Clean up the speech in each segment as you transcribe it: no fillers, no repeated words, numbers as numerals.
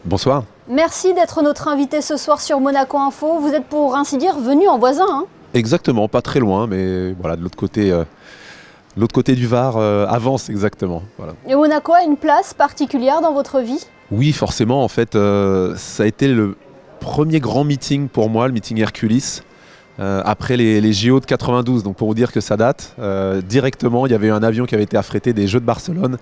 Bonsoir. Merci d'être notre invité ce soir sur Monaco Info. Vous êtes pour ainsi dire venu en voisin, hein? Exactement, pas très loin, mais voilà, de l'autre côté du Var, avance exactement. Voilà. Et Monaco a une place particulière dans votre vie? Oui, forcément, en fait, ça a été le premier grand meeting pour moi, le meeting Herculis, après les JO de 92. Donc pour vous dire que ça date, directement, il y avait eu un avion qui avait été affrété des Jeux de Barcelone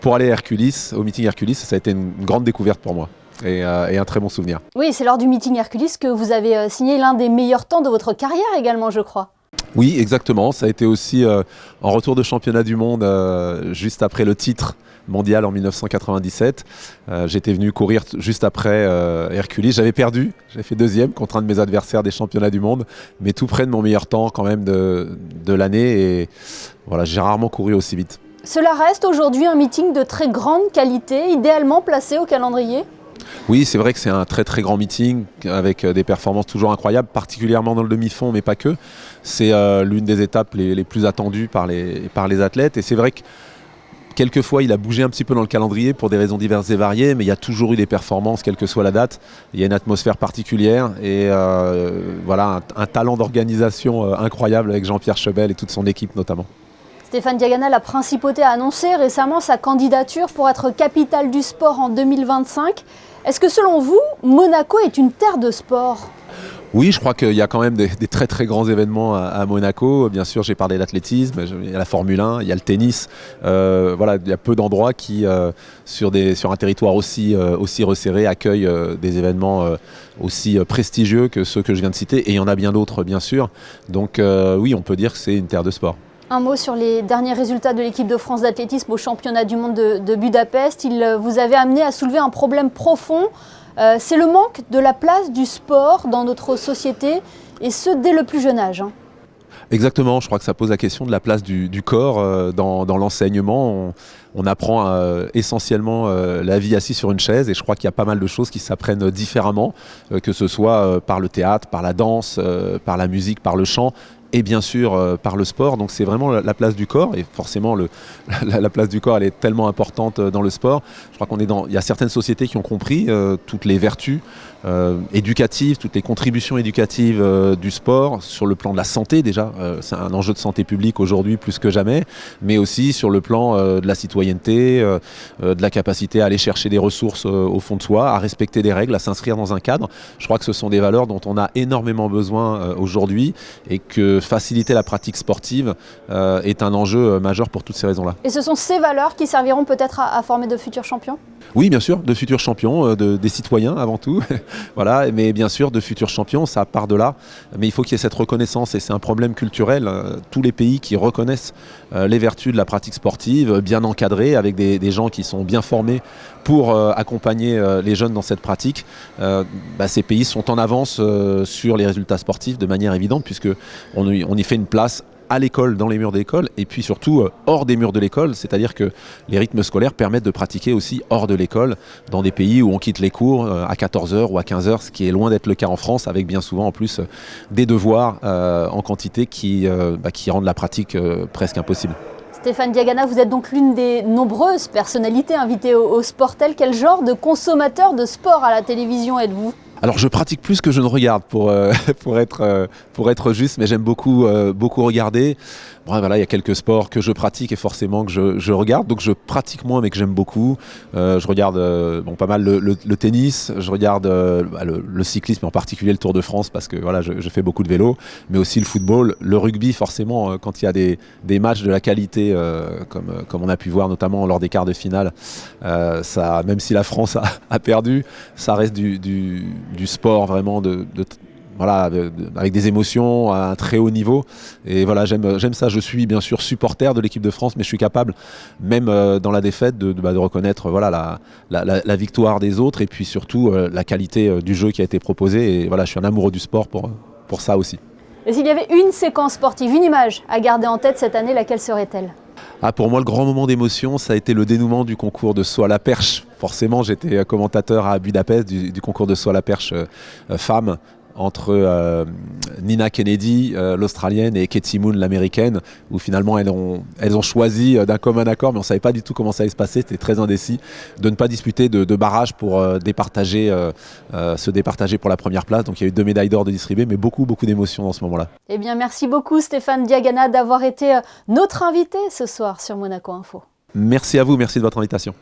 pour aller à Herculis, au meeting Herculis. Ça a été une grande découverte pour moi. Et un très bon souvenir. Oui, c'est lors du meeting Herculis que vous avez signé l'un des meilleurs temps de votre carrière également, je crois. Oui, exactement. Ça a été aussi en retour de championnat du monde, juste après le titre mondial en 1997. J'étais venu courir juste après Herculis. J'avais perdu, j'ai fait deuxième contre un de mes adversaires des championnats du monde, mais tout près de mon meilleur temps quand même de l'année. Et voilà, j'ai rarement couru aussi vite. Cela reste aujourd'hui un meeting de très grande qualité, idéalement placé au calendrier? Oui, c'est vrai que c'est un très très grand meeting avec des performances toujours incroyables, particulièrement dans le demi-fond, mais pas que. C'est l'une des étapes les plus attendues par les athlètes. Et c'est vrai que quelquefois, il a bougé un petit peu dans le calendrier pour des raisons diverses et variées, mais il y a toujours eu des performances, quelle que soit la date. Il y a une atmosphère particulière et voilà, un talent d'organisation incroyable avec Jean-Pierre Chebel et toute son équipe notamment. Stéphane Diagana, la Principauté, a annoncé récemment sa candidature pour être capitale du sport en 2025. Est-ce que selon vous, Monaco est une terre de sport ? Oui, je crois qu'il y a quand même des très très grands événements à Monaco. Bien sûr, j'ai parlé d'athlétisme, il y a la Formule 1, il y a le tennis. Voilà, il y a peu d'endroits qui, sur un territoire aussi resserré, accueillent des événements aussi prestigieux que ceux que je viens de citer. Et il y en a bien d'autres, bien sûr. Donc oui, on peut dire que c'est une terre de sport. Un mot sur les derniers résultats de l'équipe de France d'athlétisme au championnat du monde de Budapest. Il vous avait amené à soulever un problème profond. C'est le manque de la place du sport dans notre société, et ce, dès le plus jeune âge. Exactement, je crois que ça pose la question de la place du corps dans l'enseignement. On apprend essentiellement la vie assis sur une chaise, et je crois qu'il y a pas mal de choses qui s'apprennent différemment, que ce soit par le théâtre, par la danse, par la musique, par le chant, et bien sûr par le sport. Donc c'est vraiment la place du corps, et forcément la place du corps, elle est tellement importante dans le sport. Je crois il y a certaines sociétés qui ont compris toutes les vertus éducatives, toutes les contributions éducatives du sport sur le plan de la santé déjà. C'est un enjeu de santé publique aujourd'hui plus que jamais, mais aussi sur le plan de la citoyenneté, de la capacité à aller chercher des ressources au fond de soi, à respecter des règles, à s'inscrire dans un cadre. Je crois que ce sont des valeurs dont on a énormément besoin aujourd'hui, et que faciliter la pratique sportive est un enjeu majeur pour toutes ces raisons-là. Et ce sont ces valeurs qui serviront peut-être à former de futurs champions ? Oui, bien sûr, de futurs champions, des citoyens avant tout. Voilà, mais bien sûr, de futurs champions, ça part de là. Mais il faut qu'il y ait cette reconnaissance, et c'est un problème culturel. Tous les pays qui reconnaissent les vertus de la pratique sportive, bien encadrées, avec des gens qui sont bien formés pour accompagner les jeunes dans cette pratique, ces pays sont en avance sur les résultats sportifs de manière évidente, puisqu'on y fait une place à l'école, dans les murs de l'école, et puis surtout hors des murs de l'école, c'est-à-dire que les rythmes scolaires permettent de pratiquer aussi hors de l'école, dans des pays où on quitte les cours à 14h ou à 15h, ce qui est loin d'être le cas en France, avec bien souvent en plus des devoirs en quantité qui rendent la pratique presque impossible. Stéphane Diagana, vous êtes donc l'une des nombreuses personnalités invitées au Sportel. Quel genre de consommateur de sport à la télévision êtes-vous ? Alors je pratique plus que je ne regarde pour être juste, mais j'aime beaucoup regarder. Bon, voilà, il y a quelques sports que je pratique et forcément que je regarde, donc je pratique moins mais que j'aime beaucoup. Je regarde pas mal le tennis, je regarde le cyclisme, en particulier le Tour de France, parce que voilà, je fais beaucoup de vélo, mais aussi le football, le rugby forcément, quand il y a des matchs de la qualité comme on a pu voir notamment lors des quarts de finale, même si la France a perdu, ça reste du sport vraiment avec des émotions à un très haut niveau. Et voilà, j'aime ça. Je suis bien sûr supporter de l'équipe de France, mais je suis capable, même dans la défaite, de reconnaître la victoire des autres, et puis surtout la qualité du jeu qui a été proposé. Et voilà, je suis un amoureux du sport pour ça aussi. Et s'il y avait une séquence sportive, une image à garder en tête cette année, laquelle serait-elle ? Pour moi, le grand moment d'émotion, ça a été le dénouement du concours de saut à la perche. Forcément, j'étais commentateur à Budapest du concours de saut à la perche femmes. entre Nina Kennedy, l'Australienne, et Katie Moon, l'Américaine, où finalement elles ont choisi d'un commun accord, mais on ne savait pas du tout comment ça allait se passer, c'était très indécis, de ne pas disputer de barrage pour se départager pour la première place. Donc il y a eu 2 médailles d'or de distribuer, mais beaucoup d'émotions dans ce moment-là. Eh bien, merci beaucoup Stéphane Diagana d'avoir été notre invité ce soir sur Monaco Info. Merci à vous, merci de votre invitation.